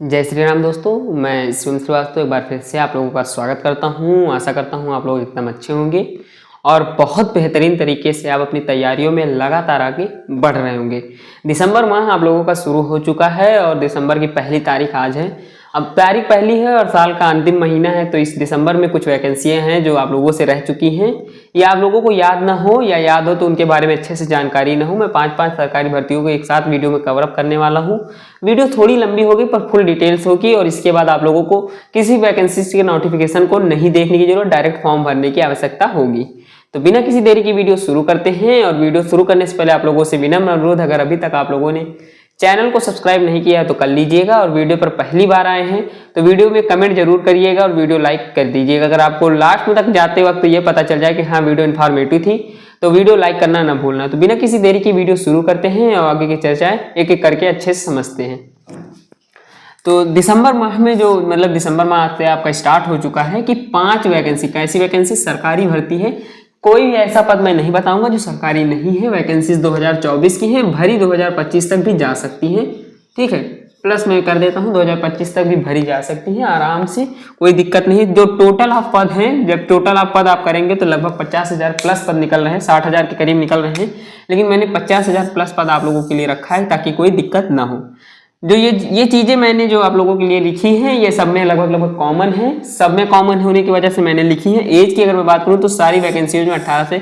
जय श्री राम दोस्तों, मैं शिवम श्रीवास्तव एक बार फिर से आप लोगों का स्वागत करता हूं। आशा करता हूं आप लोग एकदम अच्छे होंगे और बहुत बेहतरीन तरीके से आप अपनी तैयारियों में लगातार आगे बढ़ रहे होंगे। दिसंबर माह आप लोगों का शुरू हो चुका है और दिसंबर की पहली तारीख आज है। अब तारीख पहली है और साल का अंतिम महीना है, तो इस दिसंबर में कुछ वैकेंसियां हैं जो आप लोगों से रह चुकी हैं या आप लोगों को याद ना हो या याद हो तो उनके बारे में अच्छे से जानकारी ना हो। मैं 5 सरकारी भर्तियों को एक साथ वीडियो में कवर अप करने वाला हूँ। वीडियो थोड़ी लंबी होगी पर फुल डिटेल्स होगी और इसके बाद आप लोगों को किसी वैकेंसी के नोटिफिकेशन को नहीं देखने की जरूरत, डायरेक्ट फॉर्म भरने की आवश्यकता होगी। तो बिना किसी देरी की वीडियो शुरू करते हैं। और वीडियो शुरू करने से पहले आप लोगों से विनम्र अनुरोध, अगर अभी तक आप लोगों ने चैनल को सब्सक्राइब नहीं किया है तो कर लीजिएगा और वीडियो पर पहली बार आए हैं तो वीडियो में कमेंट जरूर करिएगा और वीडियो लाइक कर दीजिएगा। अगर आपको लास्ट में तक जाते वक्त ये पता चल जाए कि हाँ वीडियो इन्फॉर्मेटिव थी तो वीडियो लाइक करना ना भूलना। तो बिना किसी देरी की वीडियो शुरू करते हैं और आगे की चर्चाएं एक एक करके अच्छे से समझते हैं। तो दिसंबर माह में जो दिसंबर माह से आपका स्टार्ट हो चुका है कि 5 वैकेंसी, कैसी वैकेंसी? सरकारी भर्ती है। कोई ऐसा पद मैं नहीं बताऊंगा जो सरकारी नहीं है। वैकेंसीज 2024 की हैं, भरी 2025 तक भी जा सकती हैं। ठीक है, प्लस मैं कर देता हूं 2025 तक भी भरी जा सकती हैं आराम से, कोई दिक्कत नहीं। जो टोटल ऑफ पद हैं, जब टोटल ऑफ पद आप करेंगे तो लगभग 50,000 प्लस पद निकल रहे हैं, 60,000 के करीब निकल रहे हैं। लेकिन मैंने 50,000 प्लस पद आप लोगों के लिए रखा है ताकि कोई दिक्कत ना हो। जो ये चीजें मैंने जो आप लोगों के लिए लिखी हैं ये सब में लगभग कॉमन है। सब में कॉमन होने की वजह से मैंने लिखी है। एज की अगर मैं बात करूं तो सारी वैकेंसीज में 18 से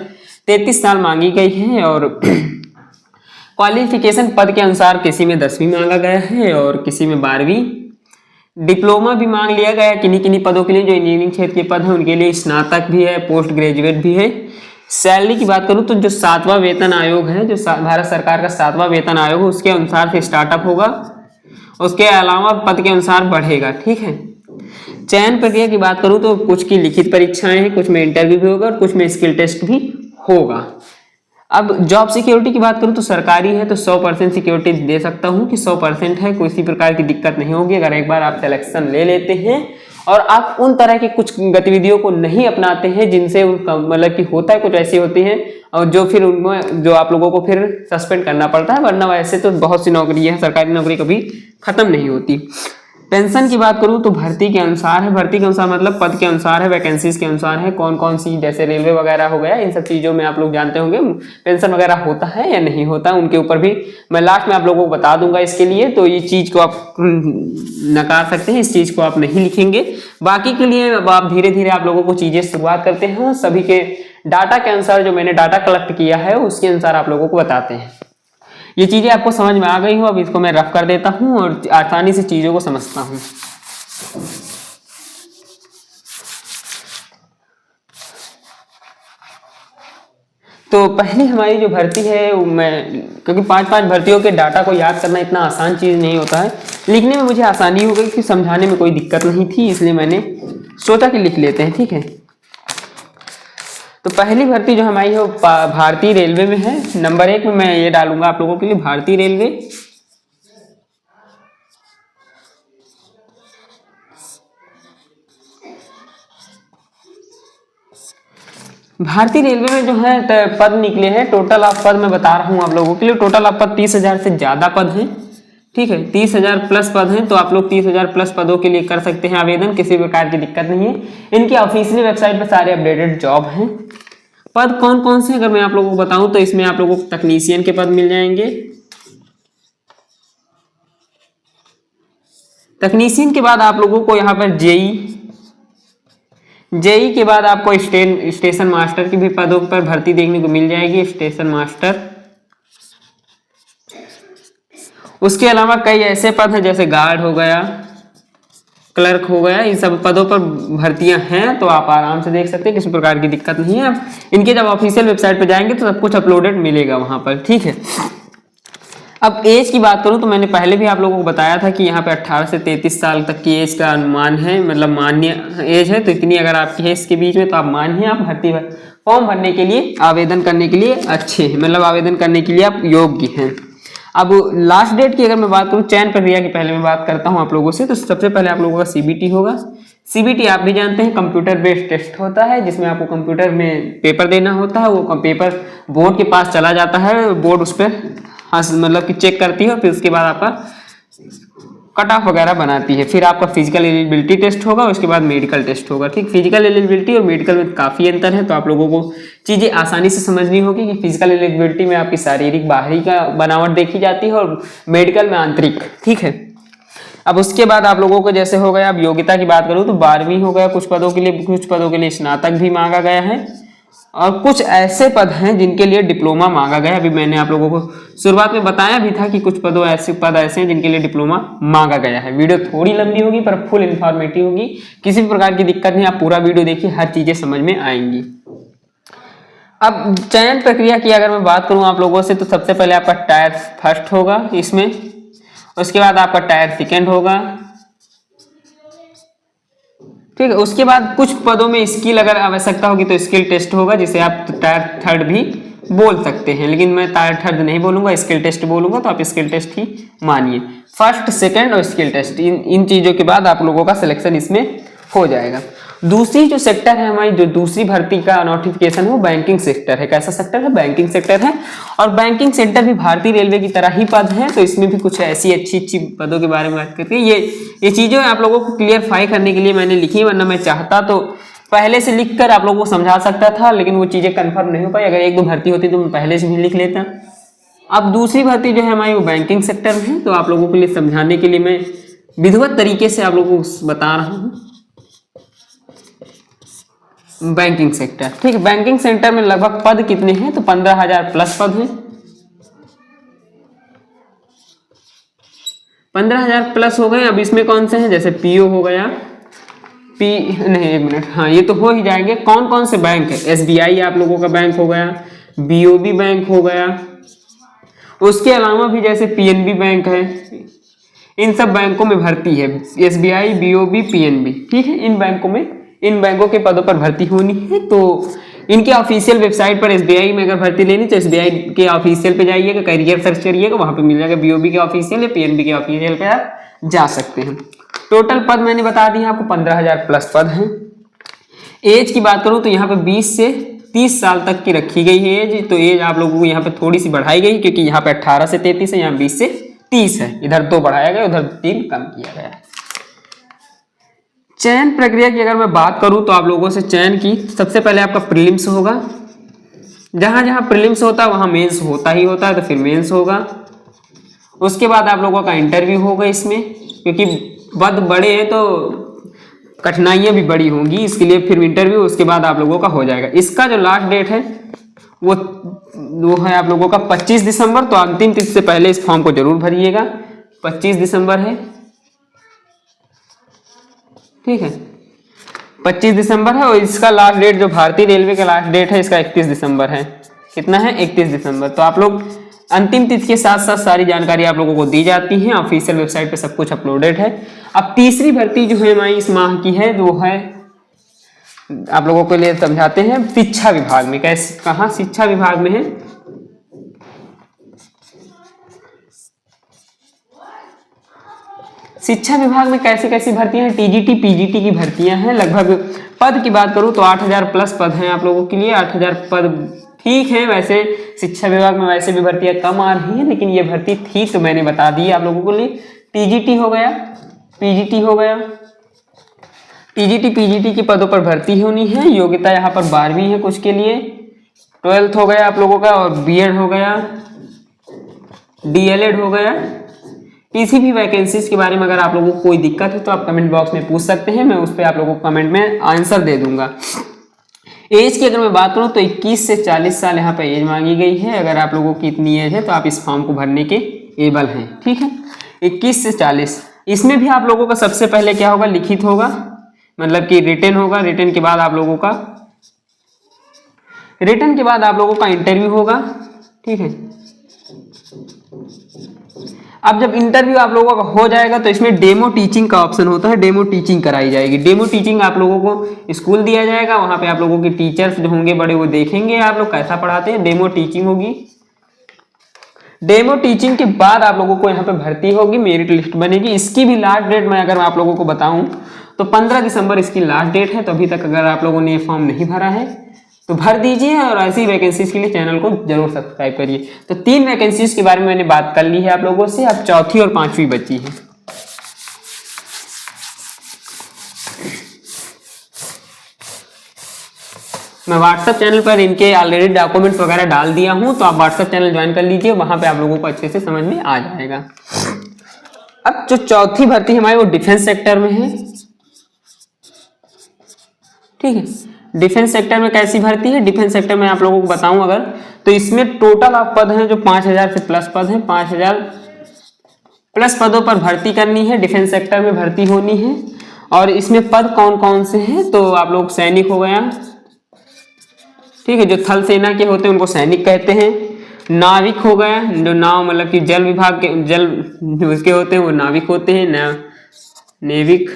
33 साल मांगी गई है और क्वालिफिकेशन पद के अनुसार किसी में 10वीं मांगा गया है और किसी में 12वीं। डिप्लोमा भी मांग लिया गया है किन्हीं पदों के लिए। जो इंजीनियरिंग क्षेत्र के पद हैं उनके लिए स्नातक भी है, पोस्ट ग्रेजुएट भी है। सैलरी की बात करूं तो जो 7वां वेतन आयोग है, जो भारत सरकार का 7वां वेतन आयोग है, उसके अनुसार से स्टार्टअप होगा। उसके अलावा पद के अनुसार बढ़ेगा। ठीक है, चयन प्रक्रिया की बात करूं तो कुछ की लिखित परीक्षाएं हैं, कुछ में इंटरव्यू भी होगा और कुछ में स्किल टेस्ट भी होगा। अब जॉब सिक्योरिटी की बात करूं तो सरकारी है तो 100% सिक्योरिटी दे सकता हूं कि 100% है, किसी प्रकार की दिक्कत नहीं होगी। अगर एक बार आप सिलेक्शन ले लेते हैं और आप उन तरह की कुछ गतिविधियों को नहीं अपनाते हैं जिनसे उनका कि होता है, कुछ ऐसी होती हैं और जो फिर उनमें जो आप लोगों को फिर सस्पेंड करना पड़ता है, वरना वैसे तो बहुत सी नौकरियां हैं, सरकारी नौकरी कभी खत्म नहीं होती। पेंशन की बात करूं तो भर्ती के अनुसार है। भर्ती के अनुसार मतलब पद के अनुसार है, वैकेंसीज के अनुसार है। कौन कौन सी, जैसे रेलवे वगैरह हो गया, इन सब चीजों में आप लोग जानते होंगे पेंशन वगैरह होता है या नहीं होता, उनके ऊपर भी मैं लास्ट में आप लोगों को बता दूंगा। इसके लिए तो ये चीज को आप नकार सकते हैं, इस चीज को आप नहीं लिखेंगे। बाकी के लिए अब आप धीरे धीरे आप लोगों को चीजें शुरुआत करते हैं, सभी के डाटा के अनुसार, जो मैंने डाटा कलेक्ट किया है उसके अनुसार आप लोगों को बताते हैं। ये चीजें आपको समझ में आ गई हो, अब इसको मैं रफ कर देता हूं और आसानी से चीजों को समझता हूं। तो पहली हमारी जो भर्ती है, मैं क्योंकि 5 भर्तियों के डाटा को याद करना इतना आसान चीज नहीं होता है, लिखने में मुझे आसानी हो गई कि समझाने में कोई दिक्कत नहीं थी, इसलिए मैंने सोचा कि लिख लेते हैं। ठीक है, तो पहली भर्ती जो हमारी है वो भारतीय रेलवे में है। नंबर 1 में मैं ये डालूंगा आप लोगों के लिए भारतीय रेलवे। भारतीय रेलवे में जो है पद निकले हैं, टोटल ऑफ पद मैं बता रहा हूं आप लोगों के लिए। टोटल ऑफ पद 30,000 से ज्यादा पद हैं। ठीक है, 30,000 प्लस पद हैं, तो आप लोग 30,000 प्लस पदों के लिए कर सकते हैं आवेदन, किसी प्रकार की दिक्कत नहीं है। इनकी ऑफिशियल वेबसाइट पर सारे अपडेटेड जॉब हैं। पद कौन कौन से अगर मैं आप लोगों को बताऊं तो इसमें आप लोगों को तकनीशियन के पद मिल जाएंगे। तकनीशियन के बाद आप लोगों को यहाँ पर जेई के बाद आपको स्टेशन मास्टर की भी पदों पर भर्ती देखने को मिल जाएगी, स्टेशन मास्टर। उसके अलावा कई ऐसे पद हैं जैसे गार्ड हो गया, क्लर्क हो गया, इन सब पदों पर भर्तियां हैं, तो आप आराम से देख सकते हैं, किसी प्रकार की दिक्कत नहीं है। आप इनके जब ऑफिशियल वेबसाइट पर जाएंगे तो सब कुछ अपलोडेड मिलेगा वहां पर। ठीक है, अब एज की बात करूं तो मैंने पहले भी आप लोगों को बताया था कि यहाँ पे 18 से 33 साल तक की एज का अनुमान है, मान्य एज है। तो इतनी अगर आपकी है इसके बीच में तो आप मान्य, आप भर्ती फॉर्म भरने के लिए, आवेदन करने के लिए अच्छे हैं, आवेदन करने के लिए आप योग्य हैं। अब लास्ट डेट की अगर मैं बात करूं, चयन प्रक्रिया की पहले मैं बात करता हूं आप लोगों से। तो सबसे पहले आप लोगों का सीबीटी होगा। सीबीटी आप भी जानते हैं कंप्यूटर बेस्ड टेस्ट होता है, जिसमें आपको कंप्यूटर में पेपर देना होता है। वो पेपर बोर्ड के पास चला जाता है, बोर्ड उस पर कि चेक करती है और फिर उसके बाद आपका कट ऑफ वगैरह बनाती है। फिर आपका फिजिकल एलिजिबिलिटी टेस्ट होगा, उसके बाद मेडिकल टेस्ट होगा। ठीक, फिजिकल एलिजिबिलिटी और मेडिकल में काफ़ी अंतर है, तो आप लोगों को चीज़ें आसानी से समझनी होगी कि फिजिकल एलिजिबिलिटी में आपकी शारीरिक बाहरी का बनावट देखी जाती है और मेडिकल में आंतरिक। ठीक है, अब उसके बाद आप लोगों को जैसे हो गया, अब योग्यता की बात करूँ तो 12वीं हो गया कुछ पदों के लिए, कुछ पदों के लिए स्नातक भी मांगा गया है और कुछ ऐसे पद हैं जिनके लिए डिप्लोमा मांगा गया है। अभी मैंने आप लोगों को शुरुआत में बताया भी था कि कुछ पद ऐसे हैं जिनके लिए डिप्लोमा मांगा गया है। वीडियो थोड़ी लंबी होगी पर फुल इंफॉर्मेटिव होगी, किसी भी प्रकार की दिक्कत नहीं, आप पूरा वीडियो देखिए, हर चीजें समझ में आएंगी। अब चयन प्रक्रिया की अगर मैं बात करूं आप लोगों से, तो सबसे पहले आपका टायर फर्स्ट होगा इसमें, उसके बाद आपका टायर सेकेंड होगा। ठीक है, उसके बाद कुछ पदों में स्किल अगर आवश्यकता होगी तो स्किल टेस्ट होगा, जिसे आप टायर थर्ड भी बोल सकते हैं, लेकिन मैं टायर थर्ड नहीं बोलूंगा, स्किल टेस्ट बोलूंगा, तो आप स्किल टेस्ट ही मानिए। फर्स्ट, सेकंड और स्किल टेस्ट, इन चीजों के बाद आप लोगों का सिलेक्शन इसमें हो जाएगा। दूसरी जो सेक्टर है हमारी, जो दूसरी भर्ती का नोटिफिकेशन है वो बैंकिंग सेक्टर है। कैसा सेक्टर है? बैंकिंग सेक्टर है। और बैंकिंग सेक्टर भी भारतीय रेलवे की तरह ही पद है, तो इसमें भी कुछ ऐसी अच्छी पदों के बारे में बात करते हैं। ये चीजें आप लोगों को क्लियरफाई करने के लिए मैंने लिखी, वरना मैं चाहता तो पहले से लिखकर आप लोगों को समझा सकता था, लेकिन वो चीजें कंफर्म नहीं हो पाई। अगर एक दो भर्ती होती तो मैं पहले से भी लिख लेता। अब दूसरी भर्ती जो है हमारी वो बैंकिंग सेक्टर में है, तो आप लोगों के लिए समझाने के लिए मैं विधिवत तरीके से आप लोगों को बता रहा हूँ। बैंकिंग सेक्टर, ठीक है, बैंकिंग सेक्टर में लगभग पद कितने हैं? तो 15,000 प्लस पद हैं। 15,000 प्लस हो गए। अब इसमें कौन से हैं? जैसे पीओ हो गया, नहीं एक मिनट, हाँ ये तो हो ही जाएंगे। कौन कौन से बैंक है? एसबीआई आप लोगों का बैंक हो गया, बीओबी बैंक हो गया, उसके अलावा भी जैसे पीएनबी बैंक है, इन सब बैंकों में भर्ती है। एसबीआई, बीओबी, पीएनबी, ठीक है, इन बैंकों के पदों पर भर्ती होनी है। तो इनके ऑफिशियल वेबसाइट पर एसबीआई में अगर भर्ती लेनी तो एसबीआई के ऑफिशियल पे जाइएगा, करियर सर्च करिएगा, वहां पे मिल जाएगा। बीओबी के ऑफिशियल या पीएनबी के ऑफिशियल पे आप जा सकते हैं। टोटल पद मैंने बता दिए आपको, 15,000 प्लस पद हैं। एज की बात करूं तो यहाँ पे 20 से 30 साल तक की रखी गई है एज, तो एज आप लोगों को यहाँ पे थोड़ी सी बढ़ाई गई, क्योंकि यहाँ पे 18 से 33 है, यहाँ 20 से 30 है, इधर 2 बढ़ाया गया, उधर 3 कम किया गया। चयन प्रक्रिया की अगर मैं बात करूं तो आप लोगों से चयन की, सबसे पहले आपका प्रीलिम्स होगा, जहां जहां प्रीलिम्स होता है वहां मेंस होता ही होता है, तो फिर मेंस होगा। उसके बाद आप लोगों का इंटरव्यू होगा इसमें, क्योंकि पद बड़े हैं तो कठिनाइयां भी बड़ी होंगी, इसके लिए फिर इंटरव्यू, उसके बाद आप लोगों का हो जाएगा। इसका जो लास्ट डेट है वो है आप लोगों का 25 दिसंबर, तो अंतिम तिथि से पहले इस फॉर्म को जरूर भरिएगा। 25 दिसंबर है, ठीक है, 25 दिसंबर है। और इसका लास्ट डेट, जो भारतीय रेलवे का लास्ट डेट है, इसका 31 दिसंबर है। कितना है? 31 दिसंबर। तो आप लोग अंतिम तिथि के साथ साथ सारी जानकारी आप लोगों को दी जाती है, ऑफिशियल वेबसाइट पे सब कुछ अपलोडेड है। अब तीसरी भर्ती जो है हमारी इस माह की है, वो है आप लोगों के लिए समझाते हैं शिक्षा विभाग में। कैसे, कहाँ? शिक्षा विभाग में है। शिक्षा विभाग में कैसी कैसी भर्तियां हैं? टीजीटी, पीजीटी की भर्तियां हैं। लगभग पद की बात करूं तो 8,000 प्लस पद हैं आप लोगों के लिए। 8,000 पद ठीक है, वैसे शिक्षा विभाग में वैसे भी भर्तियां कम आ रही हैं, लेकिन ये भर्ती थी तो मैंने बता दी आप लोगों के लिए। टीजीटी हो गया, पीजीटी हो गया, टीजीटी पीजीटी के पदों पर भर्ती होनी है। योग्यता यहाँ पर 12वीं है कुछ के लिए, 12th हो गया आप लोगों का, और बीएड हो गया, डीएलएड हो गया। किसी भी वैकेंसीज के बारे में अगर आप लोगों को कोई दिक्कत है तो आप कमेंट बॉक्स में पूछ सकते हैं, मैं उस पर आप लोगों को कमेंट में आंसर दे दूंगा। एज की अगर मैं बात करूं तो 21 से 40 साल यहाँ पे एज मांगी गई है। अगर आप लोगों की इतनी एज है तो आप इस फॉर्म को भरने के एबल हैं, ठीक है। 21 से 40, इसमें भी आप लोगों का सबसे पहले क्या होगा? लिखित होगा, मतलब कि रिटन होगा। रिटन के बाद आप लोगों का इंटरव्यू होगा, ठीक है। अब जब इंटरव्यू आप लोगों का हो जाएगा तो इसमें डेमो टीचिंग का ऑप्शन होता है, डेमो टीचिंग कराई जाएगी। डेमो टीचिंग आप लोगों को स्कूल दिया जाएगा, वहां पे आप लोगों के टीचर्स जो होंगे बड़े, वो देखेंगे आप लोग कैसा पढ़ाते हैं। डेमो टीचिंग होगी। डेमो टीचिंग के बाद आप लोगों को यहाँ पे भर्ती होगी, मेरिट लिस्ट बनेगी। इसकी भी लास्ट डेट मैं अगर आप लोगों को बताऊं तो 15 दिसंबर इसकी लास्ट डेट है। तो अभी तक अगर आप लोगों ने ये फॉर्म नहीं भरा है तो भर दीजिए, और ऐसी वैकेंसीज के लिए चैनल को जरूर सब्सक्राइब करिए। तो 3 वैकेंसीज के बारे में मैंने बात कर ली है आप लोगों से, अब चौथी और 5वीं बची है। मैं व्हाट्सएप चैनल पर इनके ऑलरेडी डॉक्यूमेंट्स वगैरह डाल दिया हूं, तो आप व्हाट्सएप चैनल ज्वाइन कर लीजिए, वहां पे आप लोगों को अच्छे से समझ में आ जाएगा। अब जो चौथी भर्ती हमारी वो डिफेंस सेक्टर में है। ठीक है, डिफेंस सेक्टर में कैसी भर्ती है, डिफेंस सेक्टर में आप लोगों को बताऊं अगर, तो इसमें टोटल आप पद हैं जो 5000 से प्लस पद हैं, 5000 प्लस पदों पर भर्ती करनी है, डिफेंस सेक्टर में भर्ती होनी है। और इसमें पद कौन कौन से हैं, तो आप लोग सैनिक हो गया, ठीक है, जो थल सेना के होते हैं उनको सैनिक कहते हैं। नाविक हो गया, जो नाव मतलब कि जल विभाग के जल उसके होते हैं वो नाविक होते हैं, नेविक।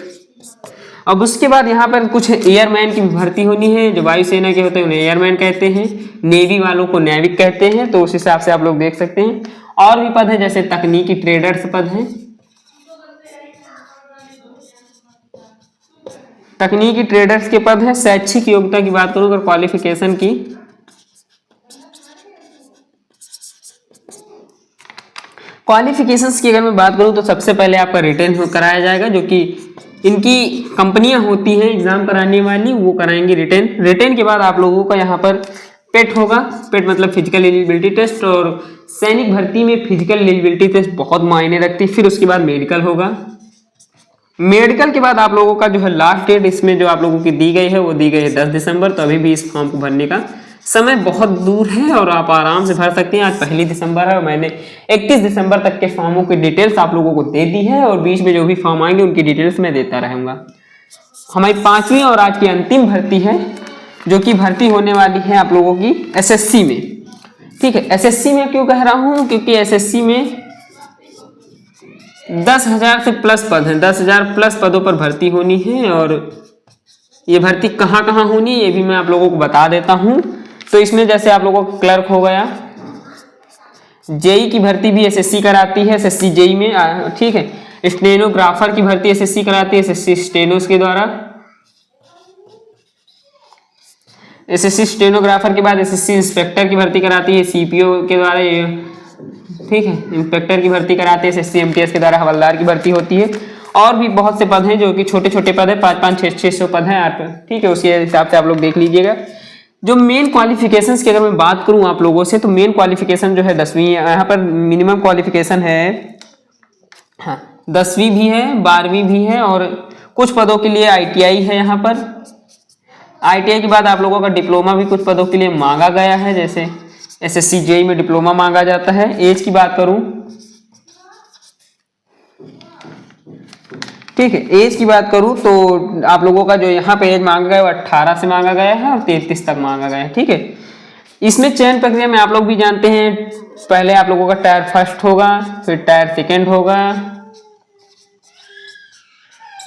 अब उसके बाद यहाँ पर कुछ एयरमैन की भर्ती होनी है, जो वायुसेना के होते हैं उन्हें एयरमैन कहते हैं, नेवी वालों को नेविक कहते हैं, तो उस हिसाब से आप लोग देख सकते हैं। और भी पद है जैसे तकनीकी ट्रेडर्स पद हैं, तकनीकी ट्रेडर्स के पद हैं। शैक्षिक योग्यता की बात करूं अगर क्वालिफिकेशन की, क्वालिफिकेशंस की अगर मैं बात करूं तो सबसे पहले आपका रिटेन कराया जाएगा, जो कि इनकी कंपनियां होती हैं एग्जाम कराने वाली, वो कराएंगे रिटेन। रिटेन के बाद आप लोगों का यहाँ पर पेट होगा, पेट मतलब फिजिकल एलिजिबिलिटी टेस्ट, और सैनिक भर्ती में फिजिकल एलिजिबिलिटी टेस्ट बहुत मायने रखती है। फिर उसके बाद मेडिकल होगा, मेडिकल के बाद आप लोगों का जो है लास्ट डेट इसमें जो आप लोगों की दी गई है वो दी गई है 10 दिसंबर। तो अभी भी इस फॉर्म को भरने का समय बहुत दूर है और आप आराम से भर सकते हैं। आज 1 दिसंबर है और मैंने 31 दिसंबर तक के फॉर्मों की डिटेल्स आप लोगों को दे दी है, और बीच में जो भी फॉर्म आएंगे उनकी डिटेल्स मैं देता रहूंगा। हमारी 5वीं और आज की अंतिम भर्ती है, जो कि भर्ती होने वाली है आप लोगों की एसएससी में। ठीक है, एसएससी में क्यों कह रहा हूं, क्योंकि एसएससी में 10,000 से प्लस पद हैं, 10,000 प्लस पदों पर भर्ती होनी है। और ये भर्ती कहाँ कहाँ होनी है ये भी मैं आप लोगों को बता देता हूँ। तो इसमें जैसे आप लोगों को क्लर्क हो गया, जेई की भर्ती भी एसएससी कराती है, एसएससी जेई में, ठीक है। स्टेनोग्राफर की भर्ती एसएससी कराती है, एसएससी स्टेनोस के द्वारा। एसएससी स्टेनोग्राफर के बाद एसएससी इंस्पेक्टर की भर्ती कराती है सीपीओ के द्वारा, ठीक है। इंस्पेक्टर की भर्ती कराते हैं एसएससी एमटीएस के द्वारा, हवलदार की भर्ती होती है। और भी बहुत से पद हैं जो कि छोटे छोटे पद है, 5-5, 600 पद हैं आप, ठीक है। उसी हिसाब से आप लोग देख लीजिएगा। जो मेन क्वालिफिकेशंस की अगर मैं बात करूं आप लोगों से, तो मेन क्वालिफिकेशन जो है 10वीं, यहाँ पर मिनिमम क्वालिफिकेशन है, हाँ 10वीं भी है, 12वीं भी है, और कुछ पदों के लिए आईटीआई है। यहाँ पर आईटीआई के बाद आप लोगों का डिप्लोमा भी कुछ पदों के लिए मांगा गया है, जैसे एसएससी जेई में डिप्लोमा मांगा जाता है। एज की बात करूं, ठीक है, एज की बात करूं तो आप लोगों का जो यहाँ पे एज मांगा गया है वो 18 से मांगा गया है और 33 तक मांगा गया है, ठीक है। इसमें चयन प्रक्रिया में आप लोग भी जानते हैं, पहले आप लोगों का टायर फर्स्ट होगा, फिर टायर सेकंड होगा,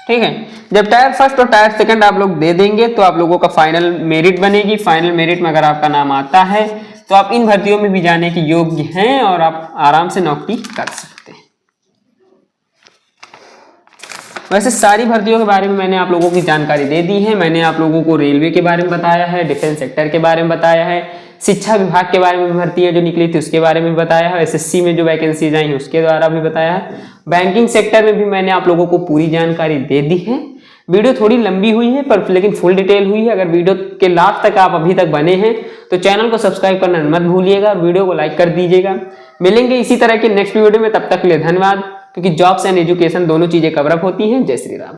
ठीक है। जब टायर फर्स्ट और टायर सेकंड आप लोग दे देंगे तो आप लोगों का फाइनल मेरिट बनेगी। फाइनल मेरिट में अगर आपका नाम आता है तो आप इन भर्तियों में भी जाने के योग्य हैं और आप आराम से नौकरी कर सकते हैं। वैसे सारी भर्तियों के बारे में मैंने आप लोगों की जानकारी दे दी है। मैंने आप लोगों को रेलवे के बारे में बताया है, डिफेंस सेक्टर के बारे में बताया है, शिक्षा विभाग के बारे में भी भर्तियां जो निकली थी उसके बारे में बताया है, एसएससी में जो वैकेंसीज आई हैं उसके द्वारा भी बताया है, बैंकिंग सेक्टर में भी मैंने आप लोगों को पूरी जानकारी दे दी है। वीडियो थोड़ी लंबी हुई है पर लेकिन फुल डिटेल हुई है। अगर वीडियो के लास्ट तक आप अभी तक बने हैं तो चैनल को सब्सक्राइब करना मत भूलिएगा और वीडियो को लाइक कर दीजिएगा। मिलेंगे इसी तरह के नेक्स्ट वीडियो में, तब तक के लिए धन्यवाद। क्योंकि जॉब्स एंड एजुकेशन दोनों चीजें कवर अप होती हैं। जय श्री राम।